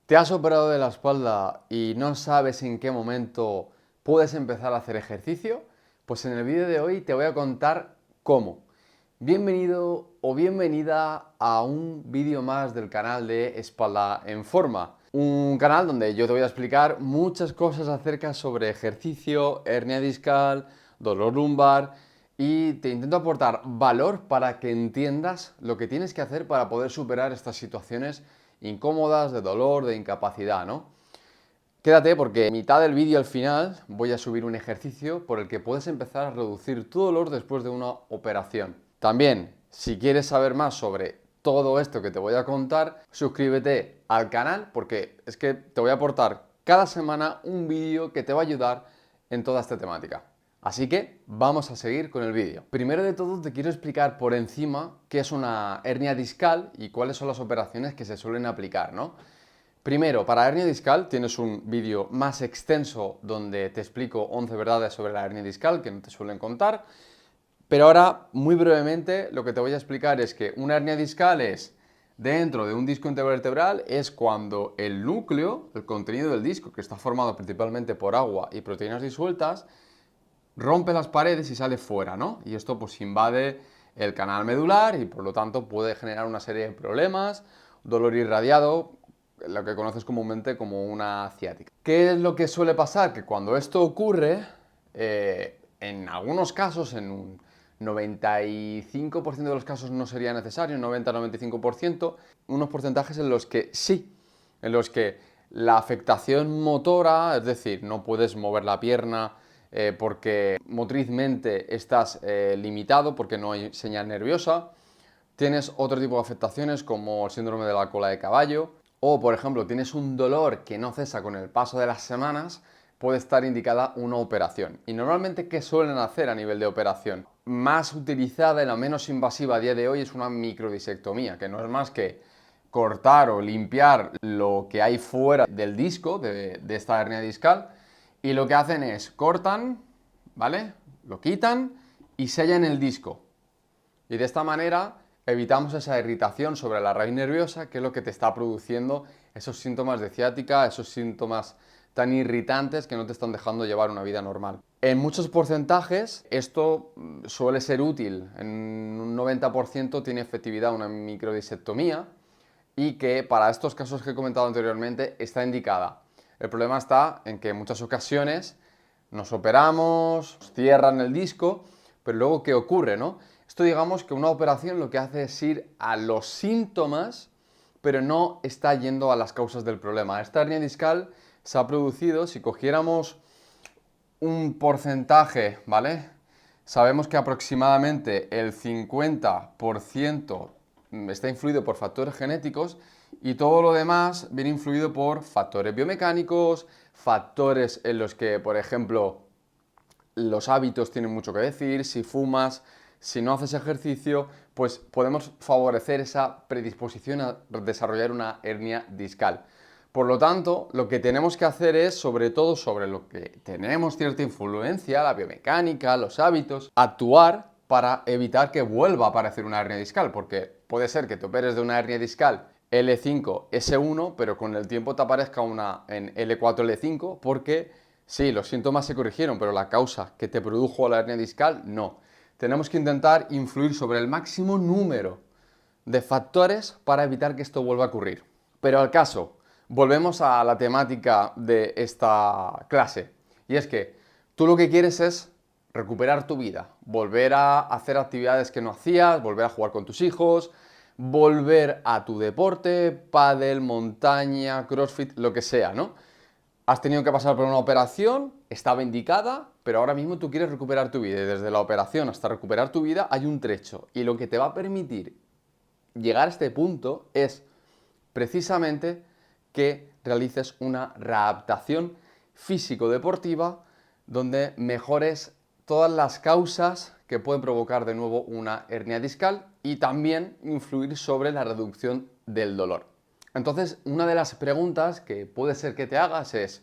¿Te has operado de la espalda y no sabes en qué momento puedes empezar a hacer ejercicio? Pues en el vídeo de hoy te voy a contar cómo. Bienvenido o bienvenida a un vídeo más del canal de Espalda en Forma. Un canal donde yo te voy a explicar muchas cosas acerca sobre ejercicio, hernia discal, dolor lumbar y te intento aportar valor para que entiendas lo que tienes que hacer para poder superar estas situaciones incómodas, de dolor, de incapacidad, ¿no? Quédate porque en mitad del vídeo al final voy a subir un ejercicio por el que puedes empezar a reducir tu dolor después de una operación. También, si quieres saber más sobre todo esto que te voy a contar, suscríbete al canal porque es que te voy a aportar cada semana un vídeo que te va a ayudar en toda esta temática. Así que vamos a seguir con el vídeo. Primero de todo te quiero explicar por encima qué es una hernia discal y cuáles son las operaciones que se suelen aplicar, ¿no? Primero, para hernia discal tienes un vídeo más extenso donde te explico 11 verdades sobre la hernia discal que no te suelen contar, pero ahora, muy brevemente, lo que te voy a explicar es que una hernia discal es dentro de un disco intervertebral, es cuando el núcleo, el contenido del disco, que está formado principalmente por agua y proteínas disueltas, rompe las paredes y sale fuera, ¿no? Y esto pues invade el canal medular y por lo tanto puede generar una serie de problemas, dolor irradiado, lo que conoces comúnmente como una ciática. ¿Qué es lo que suele pasar? Que cuando esto ocurre, en algunos casos, en un 95% de los casos no sería necesario, 90-95%, unos porcentajes en los que sí, en los que la afectación motora, es decir, no puedes mover la pierna, porque motrizmente estás limitado porque no hay señal nerviosa. Tienes otro tipo de afectaciones como el síndrome de la cola de caballo o, por ejemplo, tienes un dolor que no cesa con el paso de las semanas, puede estar indicada una operación. Y normalmente, ¿qué suelen hacer a nivel de operación? Más utilizada y la menos invasiva a día de hoy es una microdisectomía, que no es más que cortar o limpiar lo que hay fuera del disco, de esta hernia discal, y lo que hacen es cortan, ¿vale? Lo quitan y sellan el disco. Y de esta manera evitamos esa irritación sobre la raíz nerviosa, que es lo que te está produciendo esos síntomas de ciática, esos síntomas tan irritantes que no te están dejando llevar una vida normal. En muchos porcentajes esto suele ser útil, en un 90% tiene efectividad una microdisectomía y que para estos casos que he comentado anteriormente está indicada. El problema está en que en muchas ocasiones nos operamos, nos cierran el disco, pero luego ¿qué ocurre, no? Esto digamos que una operación lo que hace es ir a los síntomas, pero no está yendo a las causas del problema. Esta hernia discal se ha producido, si cogiéramos un porcentaje, ¿vale? Sabemos que aproximadamente el 50% está influido por factores genéticos y todo lo demás viene influido por factores biomecánicos, factores en los que, por ejemplo, los hábitos tienen mucho que decir, si fumas, si no haces ejercicio, pues podemos favorecer esa predisposición a desarrollar una hernia discal. Por lo tanto, lo que tenemos que hacer es, sobre todo sobre lo que tenemos cierta influencia, la biomecánica, los hábitos, actuar para evitar que vuelva a aparecer una hernia discal, porque puede ser que te operes de una hernia discal L5, S1, pero con el tiempo te aparezca una en L4, L5, porque sí, los síntomas se corrigieron, pero la causa que te produjo la hernia discal, no. Tenemos que intentar influir sobre el máximo número de factores para evitar que esto vuelva a ocurrir. Pero al caso, volvemos a la temática de esta clase. Y es que tú lo que quieres es recuperar tu vida, volver a hacer actividades que no hacías, volver a jugar con tus hijos, volver a tu deporte, pádel, montaña, crossfit, lo que sea, ¿no? Has tenido que pasar por una operación, estaba indicada, pero ahora mismo tú quieres recuperar tu vida y desde la operación hasta recuperar tu vida hay un trecho y lo que te va a permitir llegar a este punto es precisamente que realices una readaptación físico-deportiva donde mejores todas las causas que pueden provocar de nuevo una hernia discal y también influir sobre la reducción del dolor. Entonces, una de las preguntas que puede ser que te hagas es,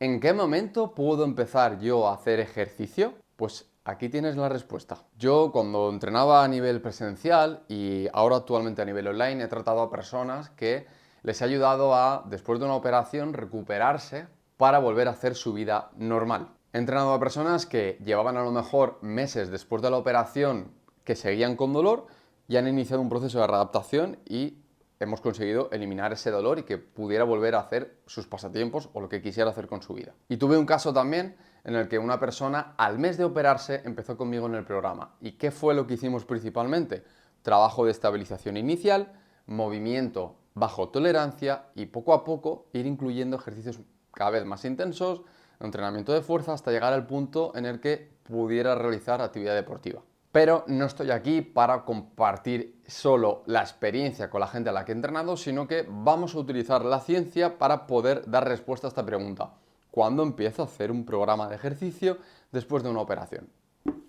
¿en qué momento puedo empezar yo a hacer ejercicio? Pues aquí tienes la respuesta. Yo cuando entrenaba a nivel presencial y ahora actualmente a nivel online he tratado a personas que les ha ayudado a, después de una operación, recuperarse para volver a hacer su vida normal. He entrenado a personas que llevaban a lo mejor meses después de la operación que seguían con dolor y han iniciado un proceso de readaptación y hemos conseguido eliminar ese dolor y que pudiera volver a hacer sus pasatiempos o lo que quisiera hacer con su vida. Y tuve un caso también en el que una persona al mes de operarse empezó conmigo en el programa. ¿Y qué fue lo que hicimos principalmente? Trabajo de estabilización inicial, movimiento bajo tolerancia y poco a poco ir incluyendo ejercicios cada vez más intensos, entrenamiento de fuerza hasta llegar al punto en el que pudiera realizar actividad deportiva. Pero no estoy aquí para compartir solo la experiencia con la gente a la que he entrenado, sino que vamos a utilizar la ciencia para poder dar respuesta a esta pregunta. ¿Cuándo empiezo a hacer un programa de ejercicio después de una operación?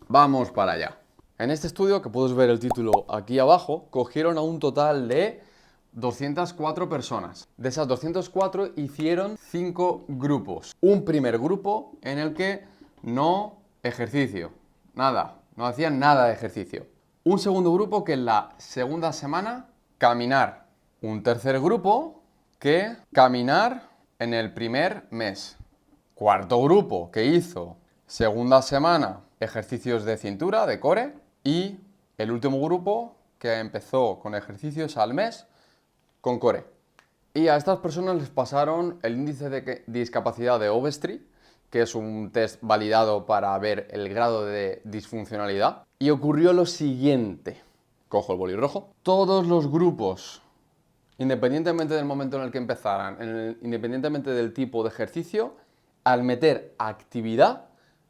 Vamos para allá. En este estudio, que puedes ver el título aquí abajo, cogieron a un total de 204 personas. De esas 204 hicieron 5 grupos. Un primer grupo en el que no ejercicio, nada, no hacían nada de ejercicio. Un segundo grupo que en la segunda semana caminar. Un tercer grupo que caminar en el primer mes. Cuarto grupo que hizo segunda semana ejercicios de cintura, de core. Y el último grupo que empezó con ejercicios al mes con core. Y a estas personas les pasaron el índice de discapacidad de Ovestry, que es un test validado para ver el grado de disfuncionalidad. Y ocurrió lo siguiente. Cojo el boli rojo. Todos los grupos, independientemente del momento en el que empezaran, independientemente del tipo de ejercicio, al meter actividad,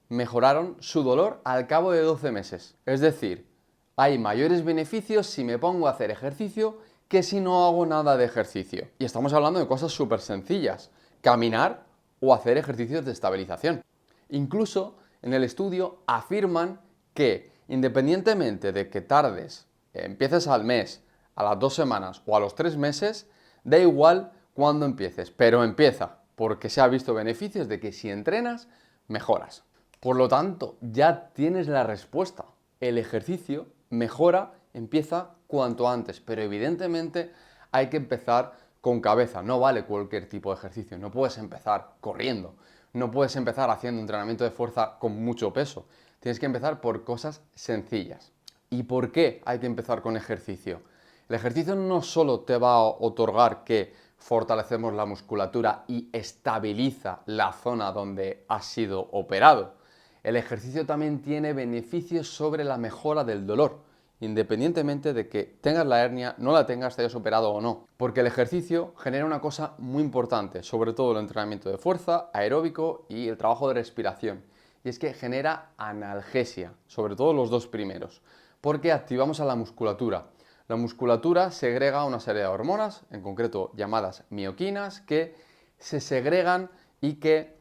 mejoraron su dolor al cabo de 12 meses. Es decir, hay mayores beneficios si me pongo a hacer ejercicio que si no hago nada de ejercicio. Y estamos hablando de cosas súper sencillas. Caminar o hacer ejercicios de estabilización. Incluso en el estudio afirman que independientemente de que tardes, empieces al mes, a las 2 semanas o a los 3 meses, da igual cuándo empieces, pero empieza, porque se ha visto beneficios de que si entrenas, mejoras. Por lo tanto, ya tienes la respuesta. El ejercicio mejora, empieza cuanto antes, pero evidentemente hay que empezar con cabeza. No vale cualquier tipo de ejercicio. No puedes empezar corriendo, no puedes empezar haciendo entrenamiento de fuerza con mucho peso. Tienes que empezar por cosas sencillas. ¿Y por qué hay que empezar con ejercicio? El ejercicio no solo te va a otorgar que fortalecemos la musculatura y estabiliza la zona donde has sido operado. El ejercicio también tiene beneficios sobre la mejora del dolor, independientemente de que tengas la hernia, no la tengas, te hayas operado o no. Porque el ejercicio genera una cosa muy importante, sobre todo el entrenamiento de fuerza, aeróbico y el trabajo de respiración. Y es que genera analgesia, sobre todo los dos primeros, porque activamos a la musculatura. La musculatura segrega una serie de hormonas, en concreto llamadas mioquinas, que se segregan y que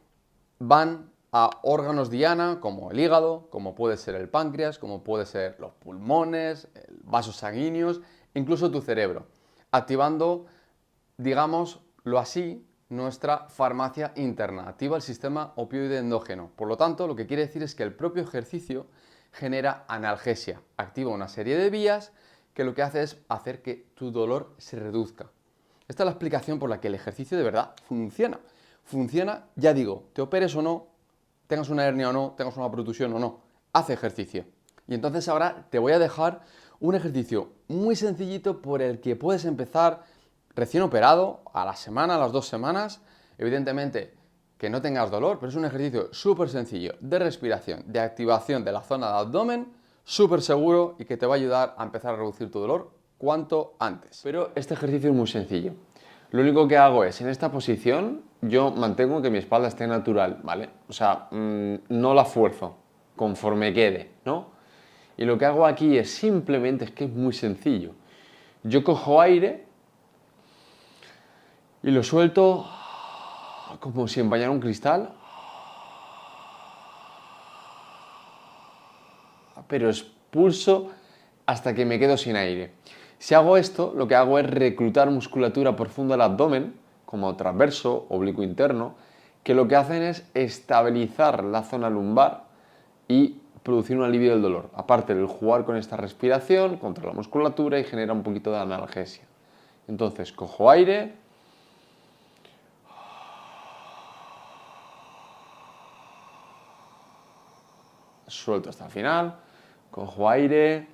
van a órganos diana como el hígado, como puede ser el páncreas, como puede ser los pulmones, vasos sanguíneos, incluso tu cerebro, activando, digámoslo así, nuestra farmacia interna, activa el sistema opioide endógeno. Por lo tanto, lo que quiere decir es que el propio ejercicio genera analgesia, activa una serie de vías que lo que hace es hacer que tu dolor se reduzca. Esta es la explicación por la que el ejercicio de verdad funciona. Funciona, ya digo, te operes o no, tengas una hernia o no, tengas una protusión o no, haz ejercicio. Y entonces ahora te voy a dejar un ejercicio muy sencillito por el que puedes empezar recién operado, a la semana, a las 2 semanas, evidentemente que no tengas dolor, pero es un ejercicio súper sencillo de respiración, de activación de la zona de abdomen, súper seguro y que te va a ayudar a empezar a reducir tu dolor cuanto antes. Pero este ejercicio es muy sencillo. Lo único que hago es, en esta posición, yo mantengo que mi espalda esté natural, ¿vale? O sea, no la fuerzo, conforme quede, ¿no? Y lo que hago aquí es simplemente, es que es muy sencillo. Yo cojo aire y lo suelto como si empañara un cristal, pero expulso hasta que me quedo sin aire. Si hago esto, lo que hago es reclutar musculatura profunda del abdomen, como transverso, oblicuo interno, que lo que hacen es estabilizar la zona lumbar y producir un alivio del dolor. Aparte del jugar con esta respiración contra la musculatura y genera un poquito de analgesia. Entonces, cojo aire, suelto hasta el final, cojo aire.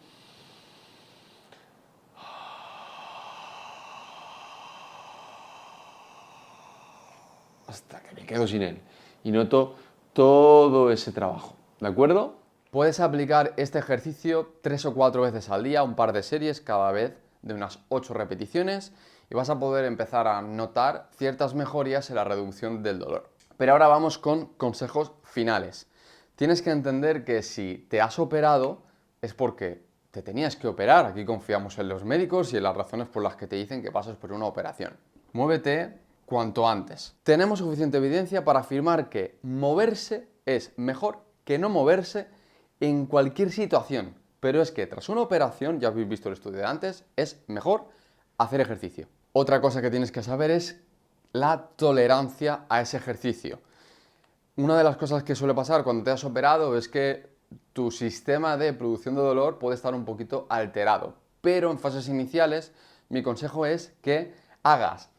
Hasta que me quedo sin él. Y noto todo ese trabajo, ¿de acuerdo? Puedes aplicar este ejercicio 3 o 4 veces al día, un par de series cada vez de unas 8 repeticiones y vas a poder empezar a notar ciertas mejorías en la reducción del dolor. Pero ahora vamos con consejos finales. Tienes que entender que si te has operado es porque te tenías que operar. Aquí confiamos en los médicos y en las razones por las que te dicen que pasas por una operación. Muévete cuanto antes. Tenemos suficiente evidencia para afirmar que moverse es mejor que no moverse en cualquier situación. Pero es que tras una operación, ya habéis visto el estudio de antes, es mejor hacer ejercicio. Otra cosa que tienes que saber es la tolerancia a ese ejercicio. Una de las cosas que suele pasar cuando te has operado es que tu sistema de producción de dolor puede estar un poquito alterado. Pero en fases iniciales, mi consejo es que hagas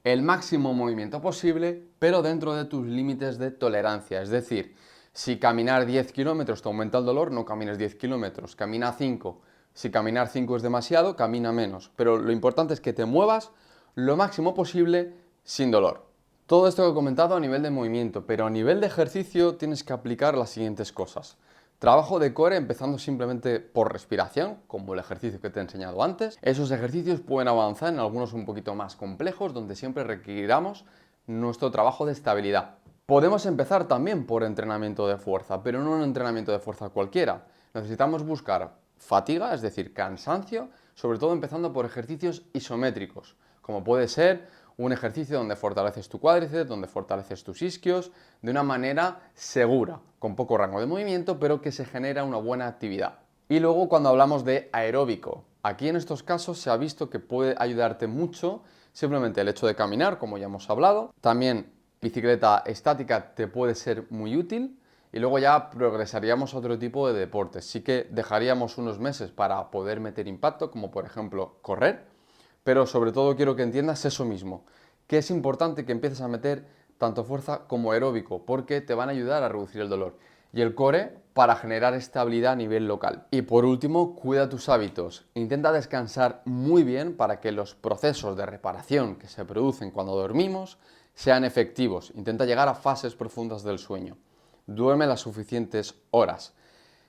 el máximo movimiento posible, pero dentro de tus límites de tolerancia. Es decir, si caminar 10 kilómetros te aumenta el dolor, no camines 10 kilómetros, camina 5. Si caminar 5 es demasiado, camina menos. Pero lo importante es que te muevas lo máximo posible sin dolor. Todo esto que he comentado a nivel de movimiento, pero a nivel de ejercicio tienes que aplicar las siguientes cosas. Trabajo de core empezando simplemente por respiración, como el ejercicio que te he enseñado antes. Esos ejercicios pueden avanzar en algunos un poquito más complejos, donde siempre requeriramos nuestro trabajo de estabilidad. Podemos empezar también por entrenamiento de fuerza, pero no un entrenamiento de fuerza cualquiera. Necesitamos buscar fatiga, es decir, cansancio, sobre todo empezando por ejercicios isométricos, como puede ser un ejercicio donde fortaleces tu cuádriceps, donde fortaleces tus isquios, de una manera segura, con poco rango de movimiento, pero que se genera una buena actividad. Y luego cuando hablamos de aeróbico, aquí en estos casos se ha visto que puede ayudarte mucho simplemente el hecho de caminar, como ya hemos hablado. También bicicleta estática te puede ser muy útil. Y luego ya progresaríamos a otro tipo de deportes. Sí que dejaríamos unos meses para poder meter impacto, como por ejemplo correr. Pero sobre todo quiero que entiendas eso mismo, que es importante que empieces a meter tanto fuerza como aeróbico, porque te van a ayudar a reducir el dolor. Y el core para generar estabilidad a nivel local. Y por último, cuida tus hábitos. Intenta descansar muy bien para que los procesos de reparación que se producen cuando dormimos sean efectivos. Intenta llegar a fases profundas del sueño. Duerme las suficientes horas.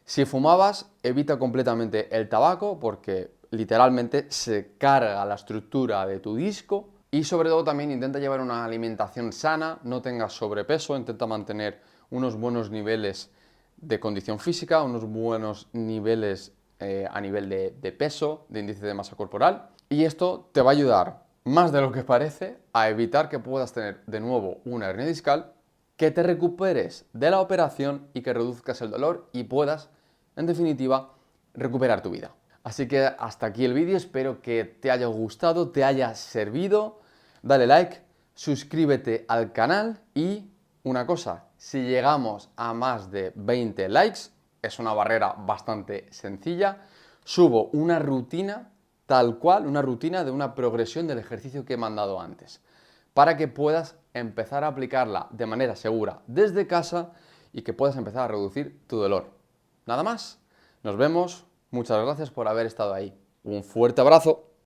Si fumabas, evita completamente el tabaco porque literalmente se carga la estructura de tu disco y sobre todo también intenta llevar una alimentación sana, no tengas sobrepeso, intenta mantener unos buenos niveles de condición física, unos buenos niveles a nivel de peso, de índice de masa corporal y esto te va a ayudar más de lo que parece a evitar que puedas tener de nuevo una hernia discal, que te recuperes de la operación y que reduzcas el dolor y puedas, en definitiva, recuperar tu vida. Así que hasta aquí el vídeo, espero que te haya gustado, te haya servido. Dale like, suscríbete al canal y una cosa, si llegamos a más de 20 likes, es una barrera bastante sencilla, subo una rutina tal cual, una rutina de una progresión del ejercicio que he mandado antes, para que puedas empezar a aplicarla de manera segura desde casa y que puedas empezar a reducir tu dolor. Nada más, nos vemos, muchas gracias por haber estado ahí. Un fuerte abrazo.